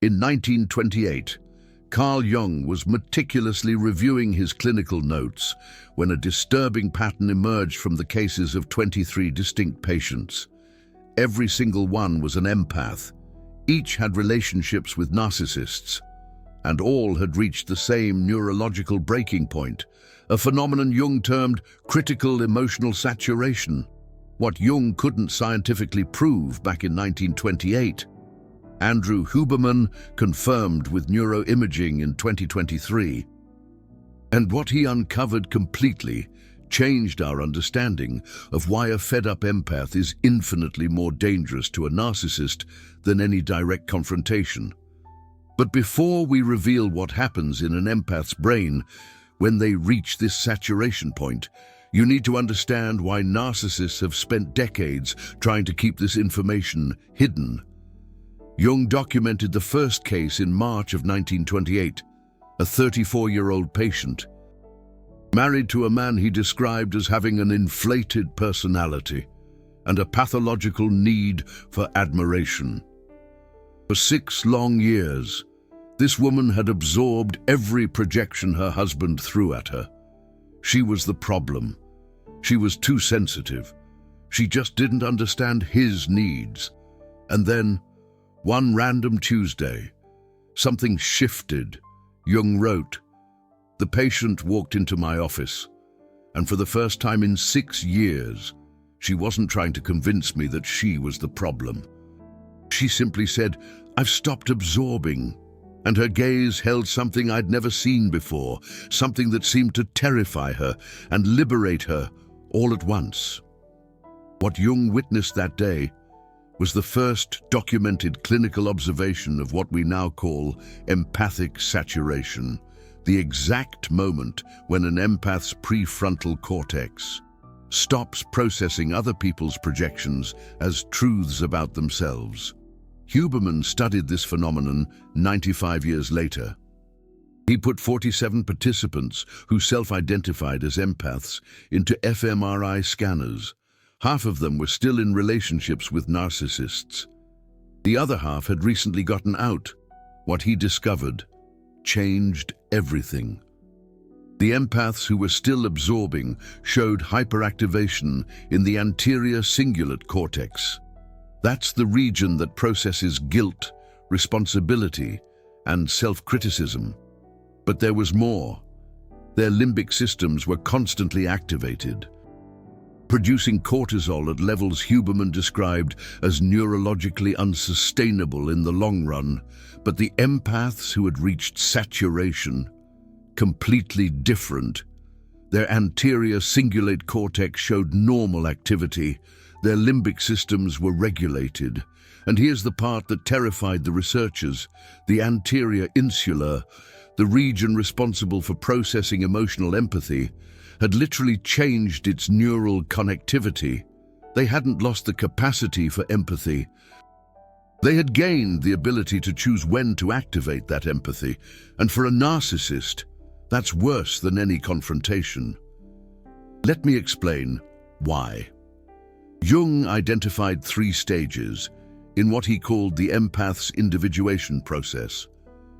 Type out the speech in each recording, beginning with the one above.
In 1928, Carl Jung was meticulously reviewing his clinical notes when a disturbing pattern emerged from the cases of 23 distinct patients. Every single one was an empath. Each had relationships with narcissists, and all had reached the same neurological breaking point, a phenomenon Jung termed critical emotional saturation. What Jung couldn't scientifically prove back in 1928, Andrew Huberman confirmed with neuroimaging in 2023. And what he uncovered completely changed our understanding of why a fed-up empath is infinitely more dangerous to a narcissist than any direct confrontation. But before we reveal what happens in an empath's brain when they reach this saturation point, you need to understand why narcissists have spent decades trying to keep this information hidden. Jung documented the first case in March of 1928, a 34-year-old patient, married to a man he described as having an inflated personality and a pathological need for admiration. For 6 long years, this woman had absorbed every projection her husband threw at her. She was the problem. She was too sensitive. She just didn't understand his needs. And then, one random Tuesday, something shifted. Jung wrote, "The patient walked into my office, and for the first time in 6 years, she wasn't trying to convince me that she was the problem. She simply said, 'I've stopped absorbing,' and her gaze held something I'd never seen before, something that seemed to terrify her and liberate her all at once." What Jung witnessed that day was the first documented clinical observation of what we now call empathic saturation, the exact moment when an empath's prefrontal cortex stops processing other people's projections as truths about themselves. Huberman studied this phenomenon 95 years later. He put 47 participants who self-identified as empaths into fMRI scanners. Half of them were still in relationships with narcissists. The other half had recently gotten out. What he discovered changed everything. The empaths who were still absorbing showed hyperactivation in the anterior cingulate cortex. That's the region that processes guilt, responsibility, and self-criticism. But there was more. Their limbic systems were constantly activated, producing cortisol at levels Huberman described as neurologically unsustainable in the long run. But the empaths who had reached saturation, completely different. Their anterior cingulate cortex showed normal activity. Their limbic systems were regulated. And here's the part that terrified the researchers. The anterior insula, the region responsible for processing emotional empathy, had literally changed its neural connectivity. They hadn't lost the capacity for empathy. They had gained the ability to choose when to activate that empathy. And for a narcissist, that's worse than any confrontation. Let me explain why. Jung identified 3 stages in what he called the empath's individuation process.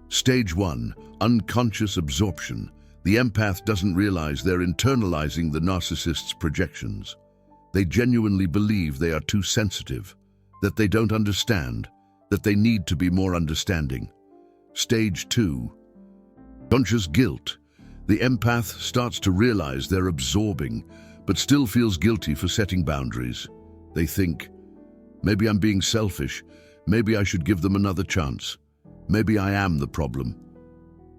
Stage 1, unconscious absorption. The empath doesn't realize they're internalizing the narcissist's projections. They genuinely believe they are too sensitive, that they don't understand, that they need to be more understanding. Stage 2, conscious guilt. The empath starts to realize they're absorbing, but still feels guilty for setting boundaries. They think, maybe I'm being selfish, maybe I should give them another chance, maybe I am the problem.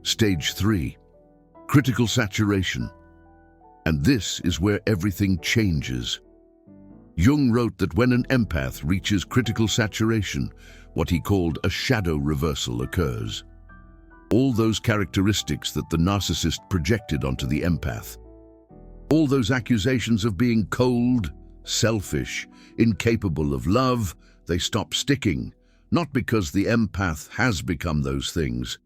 Stage 3, critical saturation. And this is where everything changes. Jung wrote that when an empath reaches critical saturation, what he called a shadow reversal occurs. All those characteristics that the narcissist projected onto the empath, all those accusations of being cold, selfish, incapable of love, they stop sticking, not because the empath has become those things,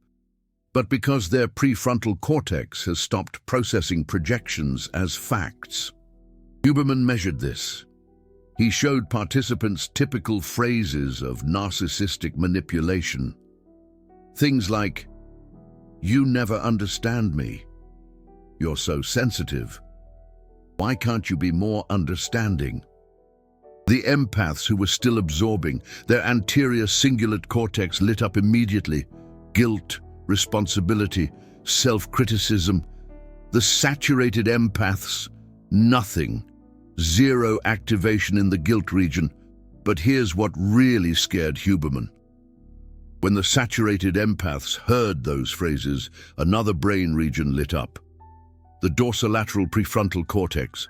but because their prefrontal cortex has stopped processing projections as facts. Huberman measured this. He showed participants typical phrases of narcissistic manipulation. Things like, "You never understand me. You're so sensitive. Why can't you be more understanding?" The empaths who were still absorbing, their anterior cingulate cortex lit up immediately. Guilt, responsibility, self-criticism. The saturated empaths, nothing. Zero activation in the guilt region. But here's what really scared Huberman. When the saturated empaths heard those phrases, another brain region lit up. The dorsolateral prefrontal cortex.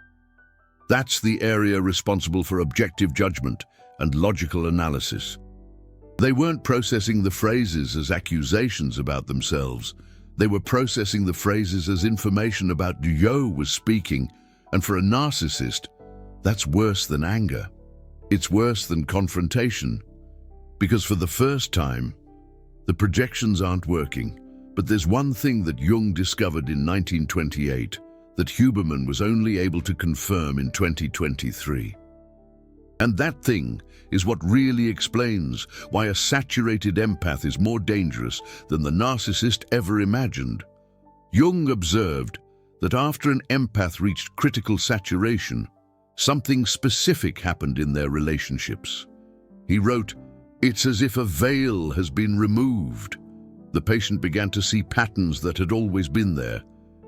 That's the area responsible for objective judgment and logical analysis. They weren't processing the phrases as accusations about themselves. They were processing the phrases as information about Jung was speaking, and for a narcissist, that's worse than anger. It's worse than confrontation, because for the first time, the projections aren't working. But there's one thing that Jung discovered in 1928 that Huberman was only able to confirm in 2023. And that thing is what really explains why a saturated empath is more dangerous than the narcissist ever imagined. Jung observed that after an empath reached critical saturation, something specific happened in their relationships. He wrote, "It's as if a veil has been removed." The patient began to see patterns that had always been there,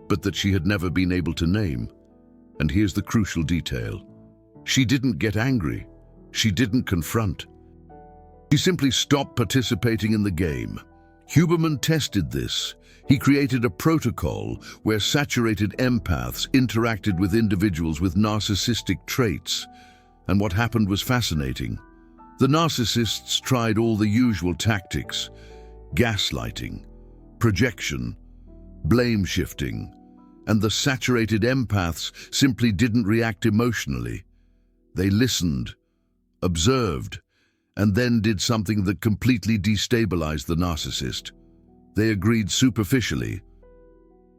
but that she had never been able to name. And here's the crucial detail. She didn't get angry. She didn't confront. She simply stopped participating in the game. Huberman tested this. He created a protocol where saturated empaths interacted with individuals with narcissistic traits. And what happened was fascinating. The narcissists tried all the usual tactics: gaslighting, projection, blame shifting, and the saturated empaths simply didn't react emotionally. They listened, observed, and then did something that completely destabilized the narcissist. They agreed superficially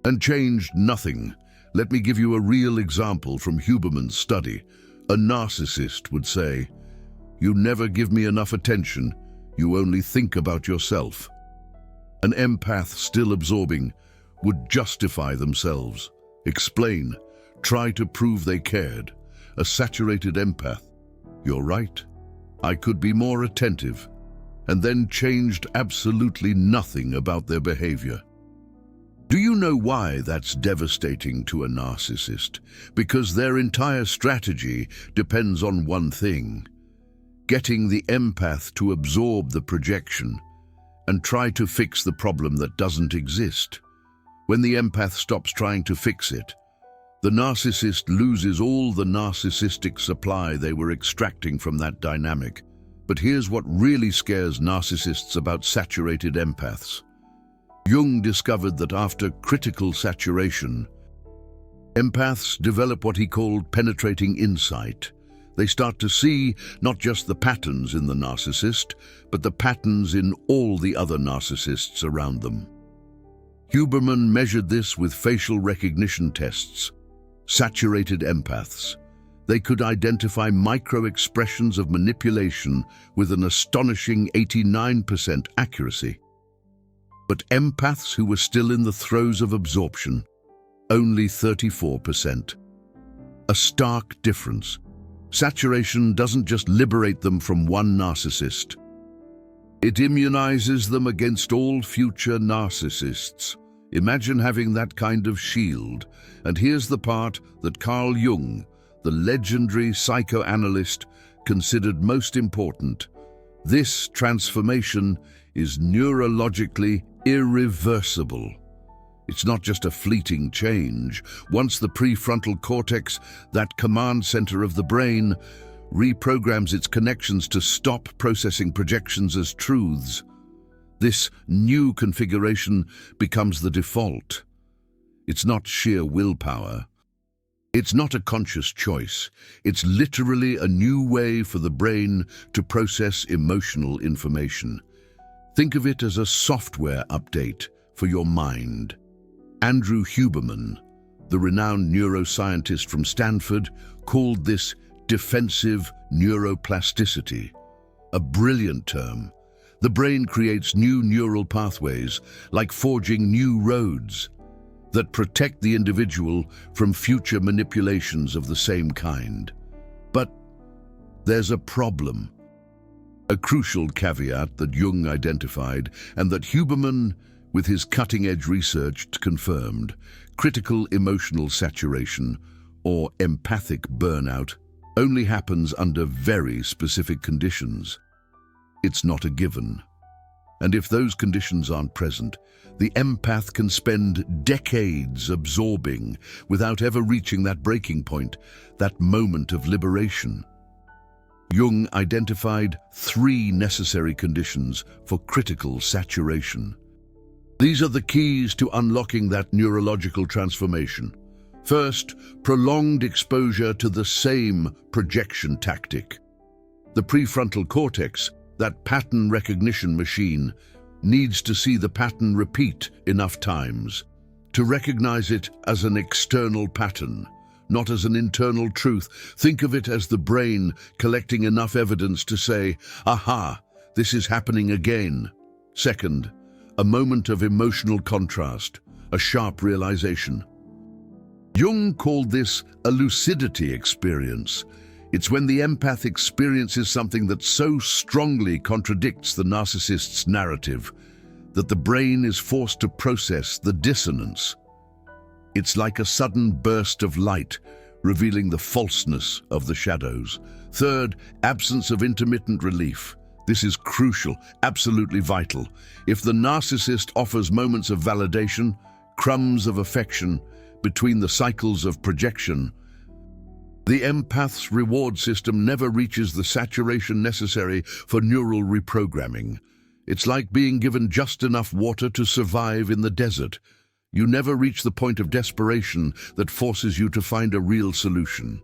and changed nothing. Let me give you a real example from Huberman's study. A narcissist would say, "You never give me enough attention. You only think about yourself." An empath still absorbing would justify themselves, explain, try to prove they cared. A saturated empath, "You're right. I could be more attentive," and then changed absolutely nothing about their behavior. Do you know why that's devastating to a narcissist? Because their entire strategy depends on one thing: getting the empath to absorb the projection and try to fix the problem that doesn't exist. When the empath stops trying to fix it, the narcissist loses all the narcissistic supply they were extracting from that dynamic. But here's what really scares narcissists about saturated empaths. Jung discovered that after critical saturation, empaths develop what he called penetrating insight. They start to see not just the patterns in the narcissist, but the patterns in all the other narcissists around them. Huberman measured this with facial recognition tests. Saturated empaths. They could identify micro-expressions of manipulation with an astonishing 89% accuracy. But empaths who were still in the throes of absorption, only 34%. A stark difference. Saturation doesn't just liberate them from one narcissist. It immunizes them against all future narcissists. Imagine having that kind of shield. And here's the part that Carl Jung, the legendary psychoanalyst, considered most important. This transformation is neurologically irreversible. It's not just a fleeting change. Once the prefrontal cortex, that command center of the brain, reprograms its connections to stop processing projections as truths, this new configuration becomes the default. It's not sheer willpower. It's not a conscious choice. It's literally a new way for the brain to process emotional information. Think of it as a software update for your mind. Andrew Huberman, the renowned neuroscientist from Stanford, called this defensive neuroplasticity, a brilliant term. The brain creates new neural pathways, like forging new roads, that protect the individual from future manipulations of the same kind. But there's a problem. A crucial caveat that Jung identified and that Huberman, with his cutting-edge research, confirmed: critical emotional saturation, or empathic burnout, only happens under very specific conditions. It's not a given. And if those conditions aren't present, the empath can spend decades absorbing without ever reaching that breaking point, that moment of liberation. Jung identified 3 necessary conditions for critical saturation. These are the keys to unlocking that neurological transformation. First, prolonged exposure to the same projection tactic. The prefrontal cortex, that pattern recognition machine, needs to see the pattern repeat enough times to recognize it as an external pattern, not as an internal truth. Think of it as the brain collecting enough evidence to say, "Aha, this is happening again." Second, a moment of emotional contrast, a sharp realization. Jung called this a lucidity experience. It's when the empath experiences something that so strongly contradicts the narcissist's narrative that the brain is forced to process the dissonance. It's like a sudden burst of light, revealing the falseness of the shadows. Third, absence of intermittent relief. This is crucial, absolutely vital. If the narcissist offers moments of validation, crumbs of affection, between the cycles of projection, the empath's reward system never reaches the saturation necessary for neural reprogramming. It's like being given just enough water to survive in the desert. You never reach the point of desperation that forces you to find a real solution.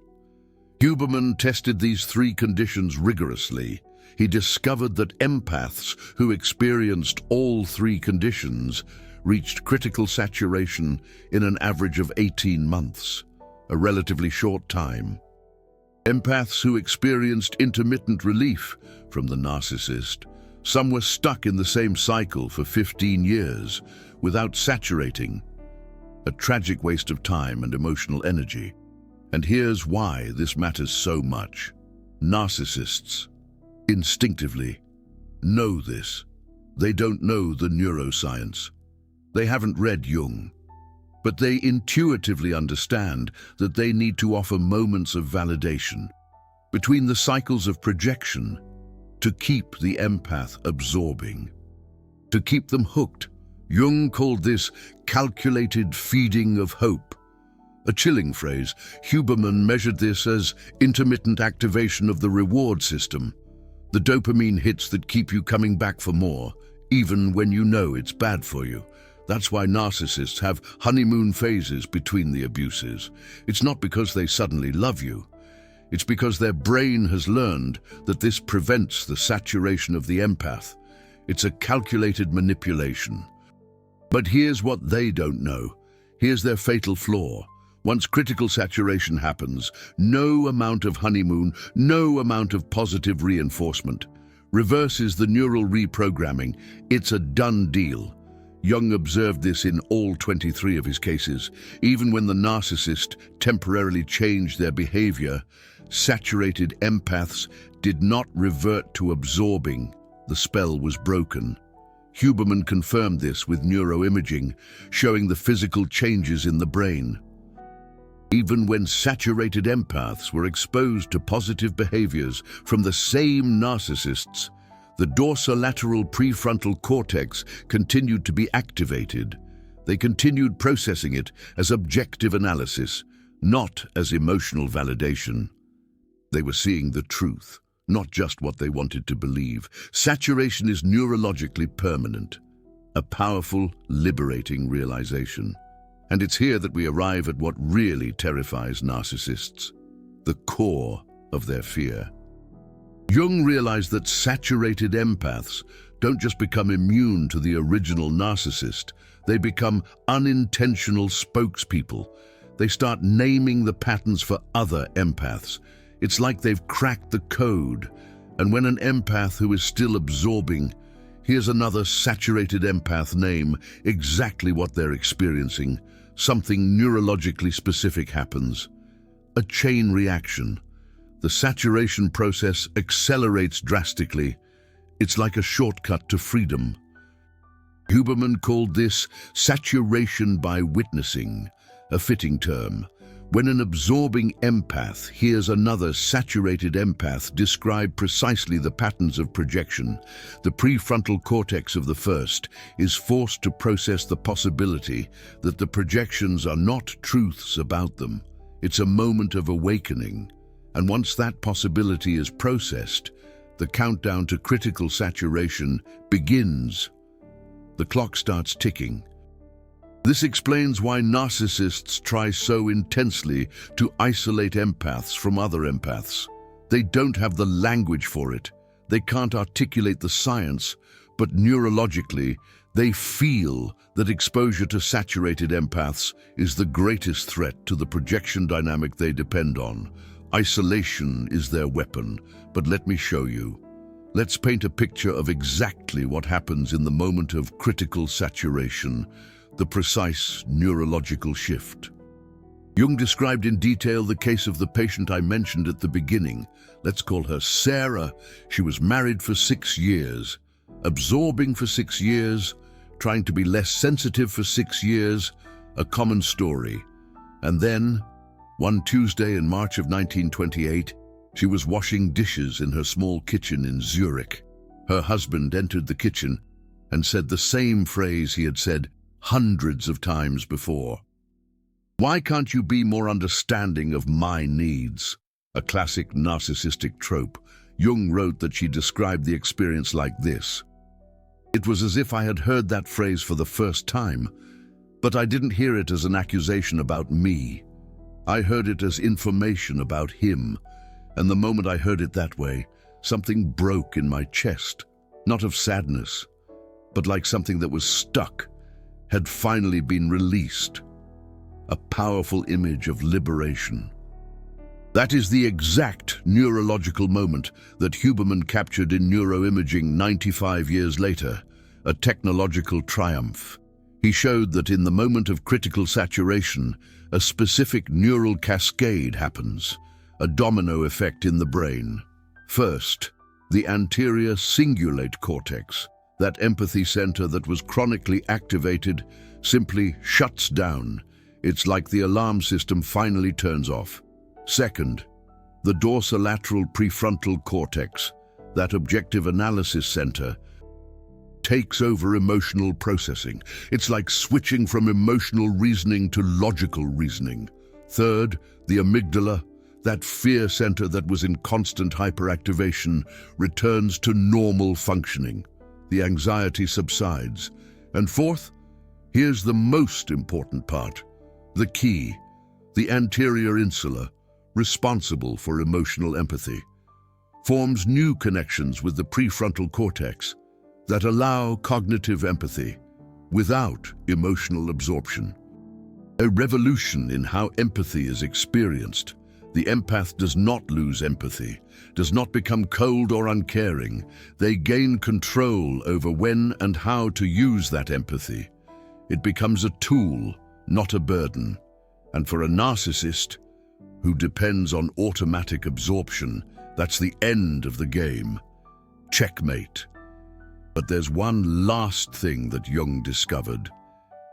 Huberman tested these 3 conditions rigorously. He discovered that empaths who experienced all 3 conditions reached critical saturation in an average of 18 months, a relatively short time. Empaths who experienced intermittent relief from the narcissist, some were stuck in the same cycle for 15 years without saturating. A tragic waste of time and emotional energy. And here's why this matters so much. Narcissists instinctively know this. They don't know the neuroscience. They haven't read Jung, but they intuitively understand that they need to offer moments of validation between the cycles of projection to keep the empath absorbing, to keep them hooked. Jung called this calculated feeding of hope. A chilling phrase. Huberman measured this as intermittent activation of the reward system, the dopamine hits that keep you coming back for more, even when you know it's bad for you. That's why narcissists have honeymoon phases between the abuses. It's not because they suddenly love you. It's because their brain has learned that this prevents the saturation of the empath. It's a calculated manipulation. But here's what they don't know. Here's their fatal flaw. Once critical saturation happens, no amount of honeymoon, no amount of positive reinforcement reverses the neural reprogramming. It's a done deal. Jung observed this in all 23 of his cases. Even when the narcissist temporarily changed their behavior, saturated empaths did not revert to absorbing. The spell was broken. Huberman confirmed this with neuroimaging, showing the physical changes in the brain. Even when saturated empaths were exposed to positive behaviors from the same narcissists, the dorsolateral prefrontal cortex continued to be activated. They continued processing it as objective analysis, not as emotional validation. They were seeing the truth, not just what they wanted to believe. Saturation is neurologically permanent, a powerful, liberating realization. And it's here that we arrive at what really terrifies narcissists, the core of their fear. Jung realized that saturated empaths don't just become immune to the original narcissist, they become unintentional spokespeople. They start naming the patterns for other empaths. It's like they've cracked the code, and when an empath who is still absorbing Here's another saturated empath name exactly what they're experiencing. Something neurologically specific happens. A chain reaction. The saturation process accelerates drastically. It's like a shortcut to freedom. Huberman called this saturation by witnessing, a fitting term. When an absorbing empath hears another saturated empath describe precisely the patterns of projection, the prefrontal cortex of the first is forced to process the possibility that the projections are not truths about them. It's a moment of awakening, and once that possibility is processed, the countdown to critical saturation begins. The clock starts ticking. This explains why narcissists try so intensely to isolate empaths from other empaths. They don't have the language for it. They can't articulate the science, but neurologically, they feel that exposure to saturated empaths is the greatest threat to the projection dynamic they depend on. Isolation is their weapon, but let me show you. Let's paint a picture of exactly what happens in the moment of critical saturation, the precise neurological shift. Jung described in detail the case of the patient I mentioned at the beginning. Let's call her Sarah. She was married for 6 years, absorbing for 6 years, trying to be less sensitive for 6 years, a common story. And then, one Tuesday in March of 1928, she was washing dishes in her small kitchen in Zurich. Her husband entered the kitchen and said the same phrase he had said hundreds of times before. "Why can't you be more understanding of my needs?" A classic narcissistic trope. Jung wrote that she described the experience like this: "It was as if I had heard that phrase for the first time, but I didn't hear it as an accusation about me. I heard it as information about him, and the moment I heard it that way, something broke in my chest, not of sadness, but like something that was stuck, had finally been released. A powerful image of liberation." That is the exact neurological moment that Huberman captured in neuroimaging 95 years later, a technological triumph. He showed that in the moment of critical saturation, a specific neural cascade happens, a domino effect in the brain. First, the anterior cingulate cortex, that empathy center that was chronically activated, simply shuts down. It's like the alarm system finally turns off. Second, the dorsolateral prefrontal cortex, that objective analysis center, takes over emotional processing. It's like switching from emotional reasoning to logical reasoning. Third, the amygdala, that fear center that was in constant hyperactivation, returns to normal functioning. The anxiety subsides. And fourth, here's the most important part, the key, the anterior insula, responsible for emotional empathy, forms new connections with the prefrontal cortex that allow cognitive empathy without emotional absorption. A revolution in how empathy is experienced. The empath does not lose empathy, does not become cold or uncaring. They gain control over when and how to use that empathy. It becomes a tool, not a burden. And for a narcissist who depends on automatic absorption, that's the end of the game. Checkmate. But there's one last thing that Jung discovered,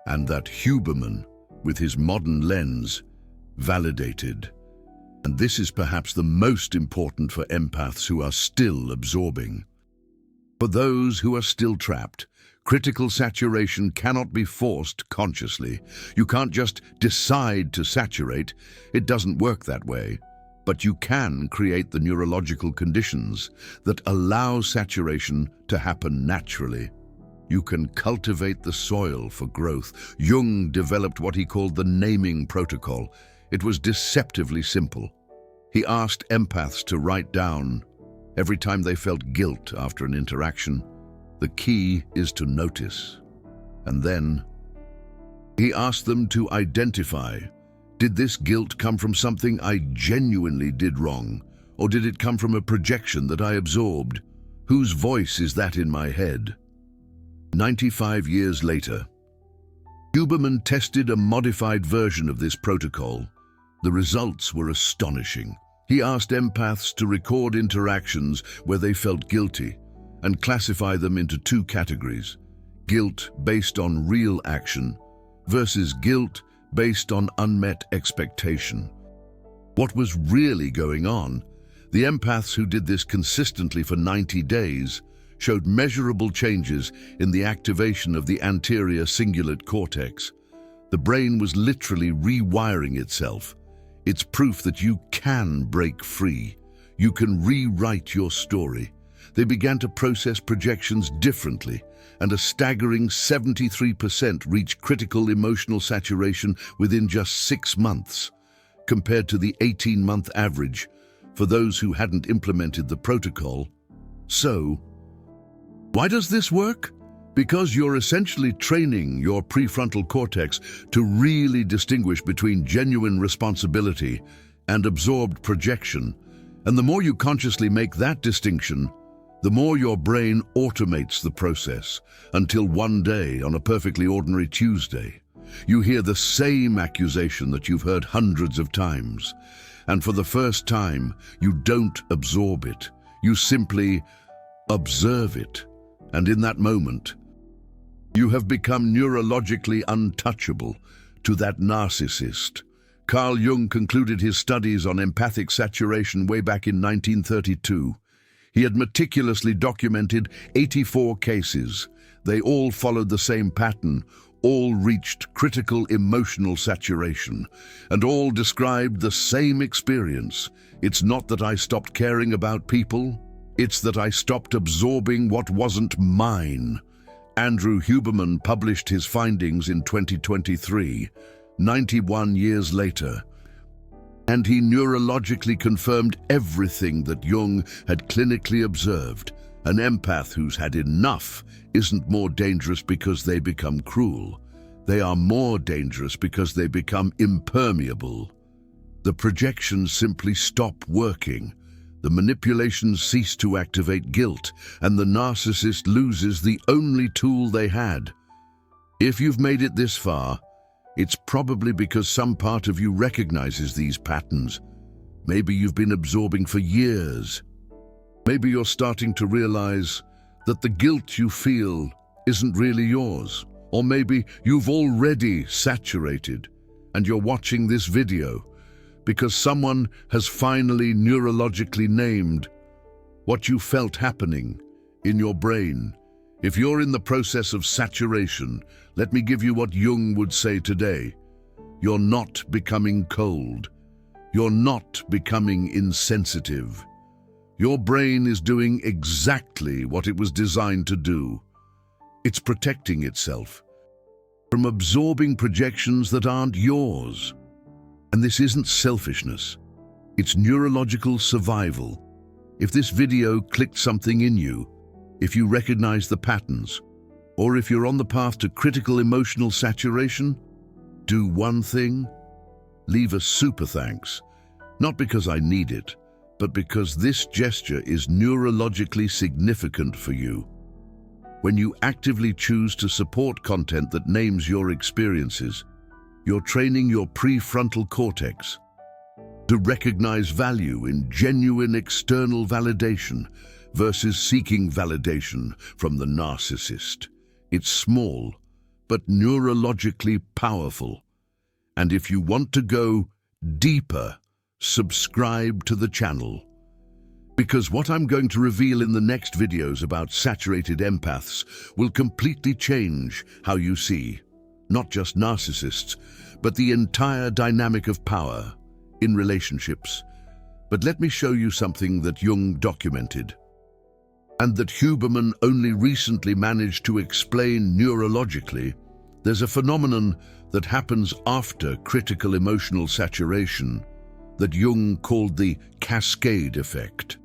and that Huberman, with his modern lens, validated. And this is perhaps the most important for empaths who are still absorbing. For those who are still trapped, critical saturation cannot be forced consciously. You can't just decide to saturate. It doesn't work that way. But you can create the neurological conditions that allow saturation to happen naturally. You can cultivate the soil for growth. Jung developed what he called the naming protocol. It was deceptively simple. He asked empaths to write down, every time they felt guilt after an interaction, the key is to notice. And then he asked them to identify, did this guilt come from something I genuinely did wrong, or did it come from a projection that I absorbed? Whose voice is that in my head? 95 years later, Huberman tested a modified version of this protocol. The results were astonishing. He asked empaths to record interactions where they felt guilty and classify them into two categories: guilt based on real action versus guilt based on unmet expectation. What was really going on? The empaths who did this consistently for 90 days showed measurable changes in the activation of the anterior cingulate cortex. The brain was literally rewiring itself. It's proof that you can break free. You can rewrite your story. They began to process projections differently, and a staggering 73% reached critical emotional saturation within just 6 months, compared to the 18-month average for those who hadn't implemented the protocol. So, why does this work? Because you're essentially training your prefrontal cortex to really distinguish between genuine responsibility and absorbed projection. And the more you consciously make that distinction, the more your brain automates the process, until one day, on a perfectly ordinary Tuesday, you hear the same accusation that you've heard hundreds of times. And for the first time, you don't absorb it. You simply observe it. And in that moment, you have become neurologically untouchable to that narcissist. Carl Jung concluded his studies on empathic saturation way back in 1932. He had meticulously documented 84 cases. They all followed the same pattern, all reached critical emotional saturation, and all described the same experience. It's not that I stopped caring about people, it's that I stopped absorbing what wasn't mine. Andrew Huberman published his findings in 2023, 91 years later, and he neurologically confirmed everything that Jung had clinically observed. An empath who's had enough isn't more dangerous because they become cruel. They are more dangerous because they become impermeable. The projections simply stop working. The manipulations cease to activate guilt, and the narcissist loses the only tool they had. If you've made it this far, it's probably because some part of you recognizes these patterns. Maybe you've been absorbing for years. Maybe you're starting to realize that the guilt you feel isn't really yours. Or maybe you've already saturated and you're watching this video because someone has finally neurologically named what you felt happening in your brain. If you're in the process of saturation, let me give you what Jung would say today. You're not becoming cold. You're not becoming insensitive. Your brain is doing exactly what it was designed to do. It's protecting itself from absorbing projections that aren't yours. And this isn't selfishness. It's neurological survival. If this video clicked something in you, if you recognize the patterns, or if you're on the path to critical emotional saturation, do one thing: leave a super thanks. Not because I need it, but because this gesture is neurologically significant for you. When you actively choose to support content that names your experiences, you're training your prefrontal cortex to recognize value in genuine external validation versus seeking validation from the narcissist. It's small, but neurologically powerful. And if you want to go deeper, subscribe to the channel. Because what I'm going to reveal in the next videos about saturated empaths will completely change how you see not just narcissists, but the entire dynamic of power in relationships. But let me show you something that Jung documented, and that Huberman only recently managed to explain neurologically. There's a phenomenon that happens after critical emotional saturation that Jung called the cascade effect.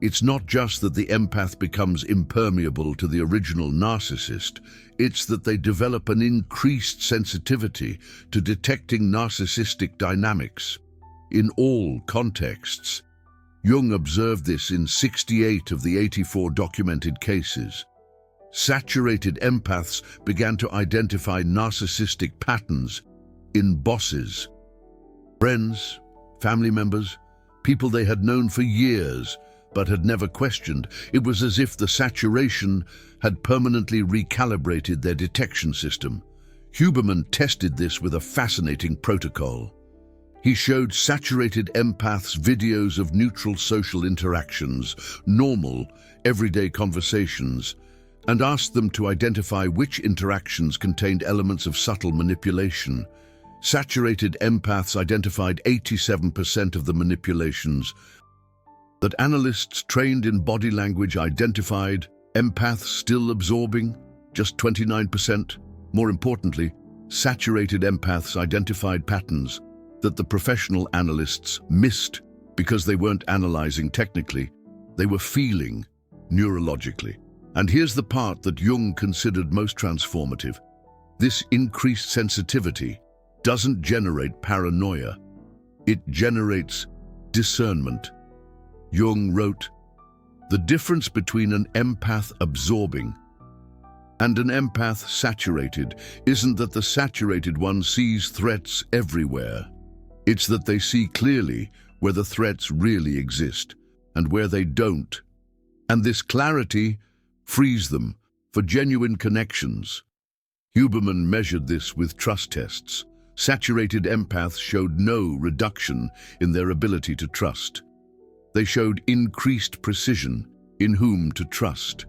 It's not just that the empath becomes impermeable to the original narcissist, it's that they develop an increased sensitivity to detecting narcissistic dynamics in all contexts. Jung observed this in 68 of the 84 documented cases. saturated empaths began to identify narcissistic patterns in bosses, friends, family members, people they had known for years but had never questioned. It was as if the saturation had permanently recalibrated their detection system. Huberman tested this with a fascinating protocol. He showed saturated empaths videos of neutral social interactions, normal, everyday conversations, and asked them to identify which interactions contained elements of subtle manipulation. Saturated empaths identified 87% of the manipulations that analysts trained in body language identified. Empaths still absorbing, just 29%. More importantly, saturated empaths identified patterns that the professional analysts missed because they weren't analyzing technically, they were feeling neurologically. And here's the part that Jung considered most transformative. This increased sensitivity doesn't generate paranoia, it generates discernment. Jung wrote, "The difference between an empath absorbing and an empath saturated isn't that the saturated one sees threats everywhere. It's that they see clearly where the threats really exist and where they don't. And this clarity frees them for genuine connections." Huberman measured this with trust tests. Saturated empaths showed no reduction in their ability to trust. They showed increased precision in whom to trust.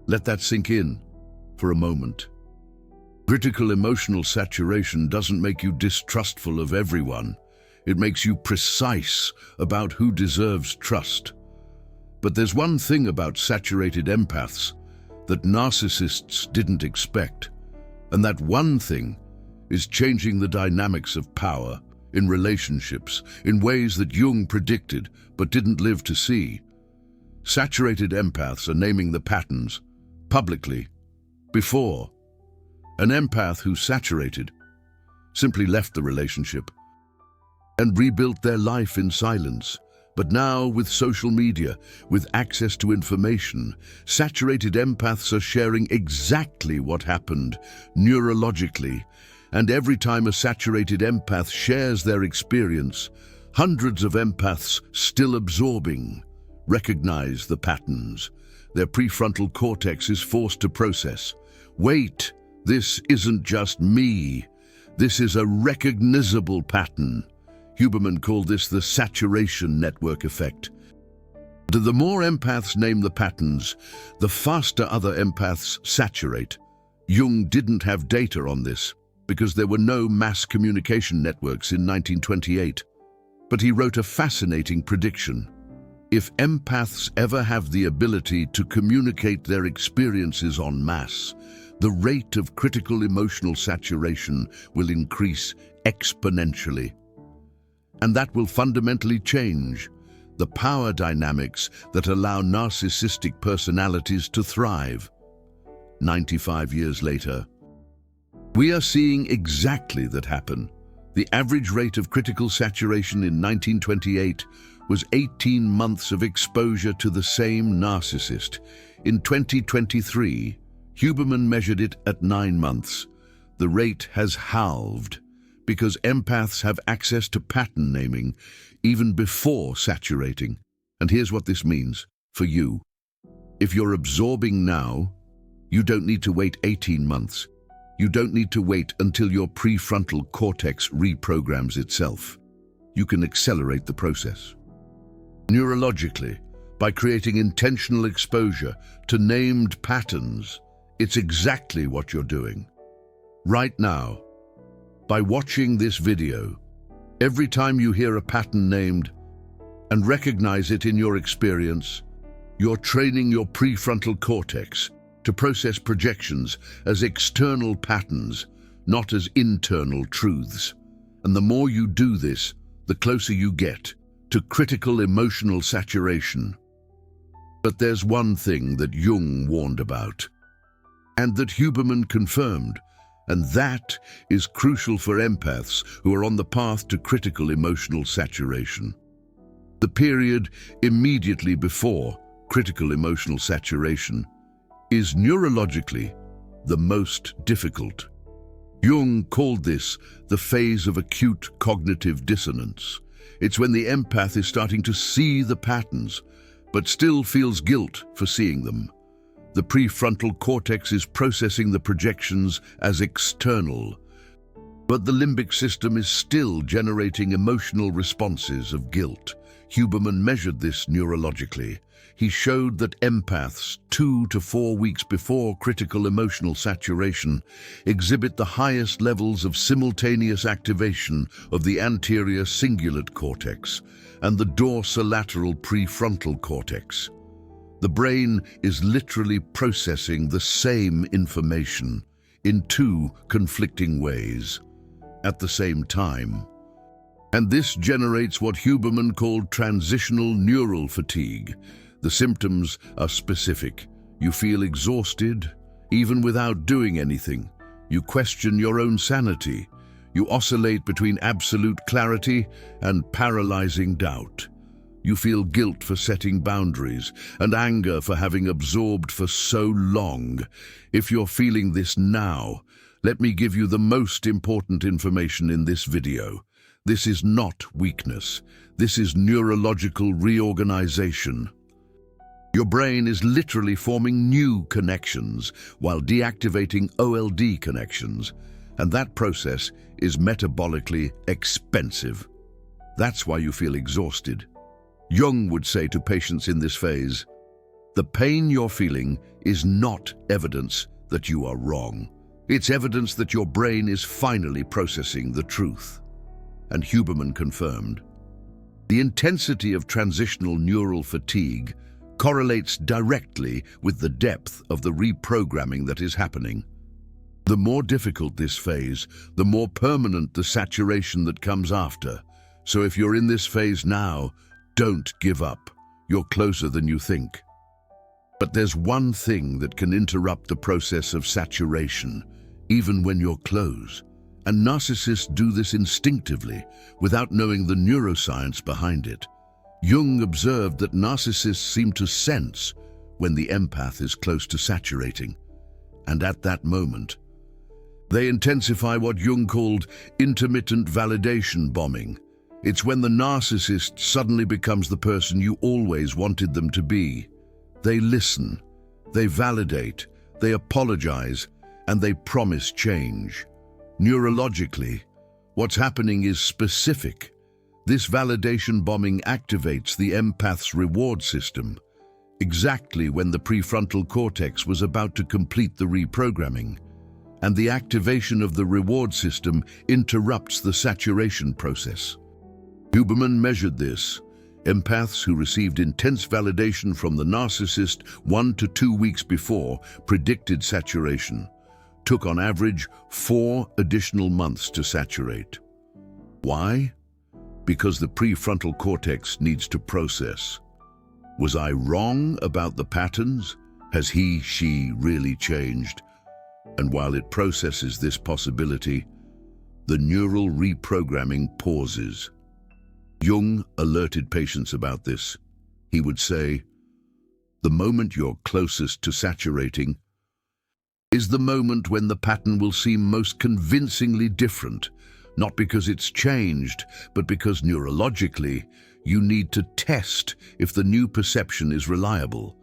Let that sink in for a moment. Critical emotional saturation doesn't make you distrustful of everyone. It makes you precise about who deserves trust. But there's one thing about saturated empaths that narcissists didn't expect, and that one thing is changing the dynamics of power in relationships in ways that Jung predicted but didn't live to see. Saturated empaths are naming the patterns publicly. Before, an empath who saturated simply left the relationship and rebuilt their life in silence. But now, with social media, with access to information, saturated empaths are sharing exactly what happened neurologically. And every time a saturated empath shares their experience, hundreds of empaths still absorbing recognize the patterns. Their prefrontal cortex is forced to process. Wait, this isn't just me. This is a recognizable pattern. Huberman called this the saturation network effect. The more empaths name the patterns, the faster other empaths saturate. Jung didn't have data on this because there were no mass communication networks in 1928. But he wrote a fascinating prediction. If empaths ever have the ability to communicate their experiences en masse, the rate of critical emotional saturation will increase exponentially. And that will fundamentally change the power dynamics that allow narcissistic personalities to thrive. 95 years later, we are seeing exactly that happen. The average rate of critical saturation in 1928 was 18 months of exposure to the same narcissist. In 2023, Huberman measured it at 9 months. The rate has halved because empaths have access to pattern naming even before saturating. And here's what this means for you. If you're absorbing now, you don't need to wait 18 months. You don't need to wait until your prefrontal cortex reprograms itself. You can accelerate the process. Neurologically, by creating intentional exposure to named patterns, it's exactly what you're doing. Right now, by watching this video, every time you hear a pattern named and recognize it in your experience, you're training your prefrontal cortex to process projections as external patterns, not as internal truths. And the more you do this, the closer you get to critical emotional saturation. But there's one thing that Jung warned about, and that Huberman confirmed, and that is crucial for empaths who are on the path to critical emotional saturation. The period immediately before critical emotional saturation is neurologically the most difficult. Jung called this the phase of acute cognitive dissonance. It's when the empath is starting to see the patterns, but still feels guilt for seeing them. The prefrontal cortex is processing the projections as external, but the limbic system is still generating emotional responses of guilt. Huberman measured this neurologically. He showed that empaths 2 to 4 weeks before critical emotional saturation exhibit the highest levels of simultaneous activation of the anterior cingulate cortex and the dorsolateral prefrontal cortex. The brain is literally processing the same information in 2 conflicting ways at the same time. And this generates what Huberman called transitional neural fatigue. The symptoms are specific. You feel exhausted, even without doing anything. You question your own sanity. You oscillate between absolute clarity and paralyzing doubt. You feel guilt for setting boundaries and anger for having absorbed for so long. If you're feeling this now, let me give you the most important information in this video. This is not weakness. This is neurological reorganization. Your brain is literally forming new connections while deactivating OLD connections, and that process is metabolically expensive. That's why you feel exhausted. Jung would say to patients in this phase, the pain you're feeling is not evidence that you are wrong. It's evidence that your brain is finally processing the truth. And Huberman confirmed. The intensity of transitional neural fatigue correlates directly with the depth of the reprogramming that is happening. The more difficult this phase, the more permanent the saturation that comes after. So if you're in this phase now, don't give up. You're closer than you think. But there's one thing that can interrupt the process of saturation, even when you're close. And narcissists do this instinctively, without knowing the neuroscience behind it. Jung observed that narcissists seem to sense when the empath is close to saturating. And at that moment, they intensify what Jung called intermittent validation bombing. It's when the narcissist suddenly becomes the person you always wanted them to be. They listen, they validate, they apologize, and they promise change. Neurologically, what's happening is specific. This validation bombing activates the empath's reward system, exactly when the prefrontal cortex was about to complete the reprogramming. And the activation of the reward system interrupts the saturation process. Huberman measured this. Empaths who received intense validation from the narcissist 1 to 2 weeks before predicted saturation took on average 4 additional months to saturate. Why? Because the prefrontal cortex needs to process. Was I wrong about the patterns? Has he, she really changed? And while it processes this possibility, the neural reprogramming pauses. Jung alerted patients about this. He would say, the moment you're closest to saturating is the moment when the pattern will seem most convincingly different, not because it's changed, but because neurologically you need to test if the new perception is reliable.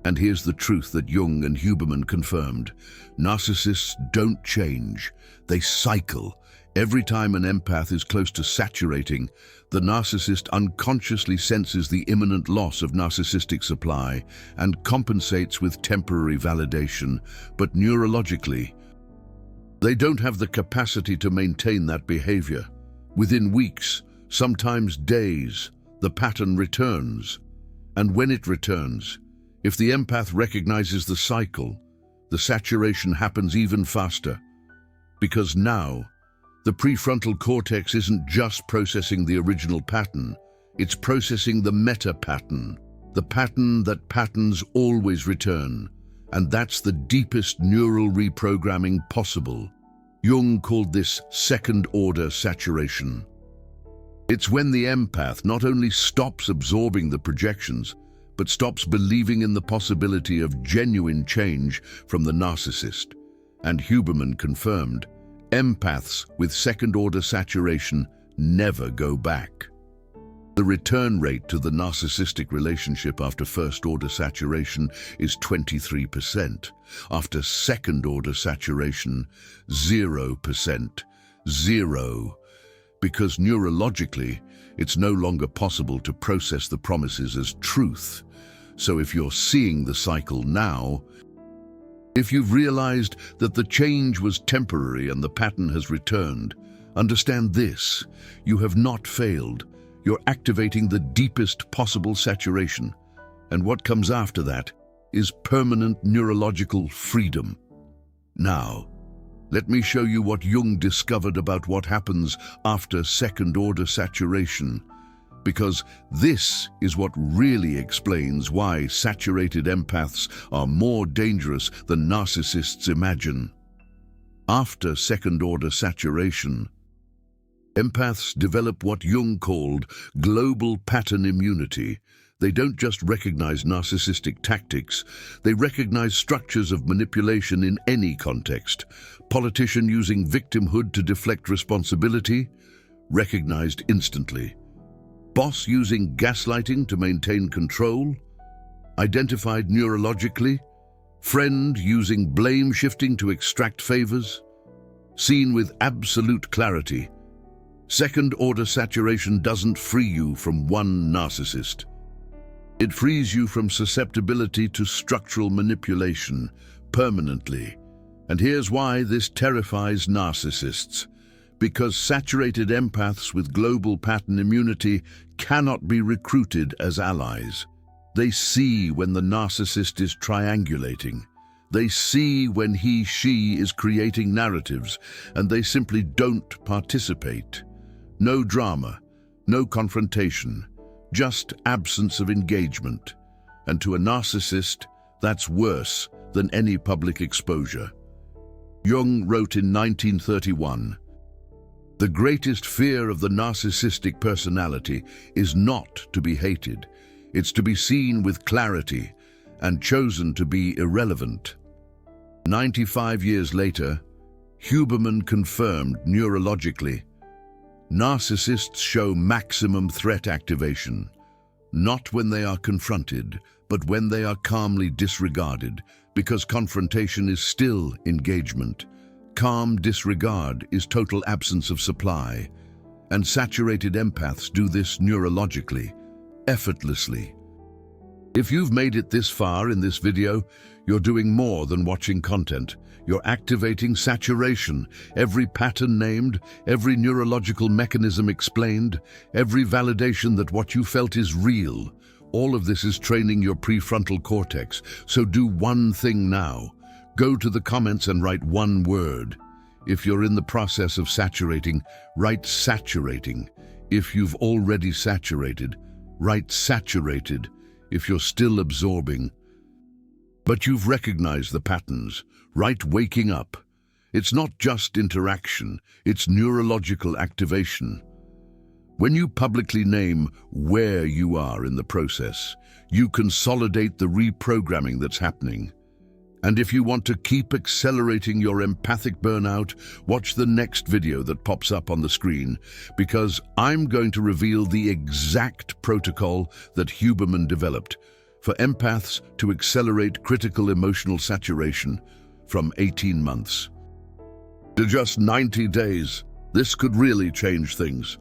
And here's the truth that Jung and Huberman confirmed. Narcissists don't change, they cycle. Every time an empath is close to saturating, the narcissist unconsciously senses the imminent loss of narcissistic supply and compensates with temporary validation, but neurologically, they don't have the capacity to maintain that behavior. Within weeks, sometimes days, the pattern returns. And when it returns, if the empath recognizes the cycle, the saturation happens even faster. Because now, the prefrontal cortex isn't just processing the original pattern, it's processing the meta-pattern, the pattern that patterns always return. And that's the deepest neural reprogramming possible. Jung called this second-order saturation. It's when the empath not only stops absorbing the projections, but stops believing in the possibility of genuine change from the narcissist. And Huberman confirmed, empaths with second-order saturation never go back. The return rate to the narcissistic relationship after first-order saturation is 23%. After second-order saturation, 0%. Zero. Because neurologically, it's no longer possible to process the promises as truth. So if you're seeing the cycle now, if you've realized that the change was temporary and the pattern has returned, understand this: you have not failed. You're activating the deepest possible saturation. And what comes after that is permanent neurological freedom. Now, let me show you what Jung discovered about what happens after second-order saturation, because this is what really explains why saturated empaths are more dangerous than narcissists imagine. After second-order saturation, empaths develop what Jung called global pattern immunity. They don't just recognize narcissistic tactics, they recognize structures of manipulation in any context. Politician using victimhood to deflect responsibility, recognized instantly. Boss using gaslighting to maintain control, identified neurologically. Friend using blame shifting to extract favors, seen with absolute clarity. Second-order saturation doesn't free you from one narcissist. It frees you from susceptibility to structural manipulation permanently. And here's why this terrifies narcissists. Because saturated empaths with global pattern immunity cannot be recruited as allies. They see when the narcissist is triangulating. They see when he/she is creating narratives, and they simply don't participate. No drama, no confrontation, just absence of engagement. And to a narcissist, that's worse than any public exposure. Jung wrote in 1931, "The greatest fear of the narcissistic personality is not to be hated. It's to be seen with clarity and chosen to be irrelevant." 95 years later, Huberman confirmed neurologically, narcissists show maximum threat activation, not when they are confronted, but when they are calmly disregarded, because confrontation is still engagement. Calm disregard is total absence of supply, and saturated empaths do this neurologically, effortlessly. If you've made it this far in this video, you're doing more than watching content. You're activating saturation, every pattern named, every neurological mechanism explained, every validation that what you felt is real. All of this is training your prefrontal cortex. So do one thing now. Go to the comments and write one word. If you're in the process of saturating, write saturating. If you've already saturated, write saturated. If you're still absorbing, but you've recognized the patterns, write waking up. It's not just interaction, it's neurological activation. When you publicly name where you are in the process, you consolidate the reprogramming that's happening. And if you want to keep accelerating your empathic burnout, watch the next video that pops up on the screen, because I'm going to reveal the exact protocol that Huberman developed for empaths to accelerate critical emotional saturation from 18 months to just 90 days. This could really change things.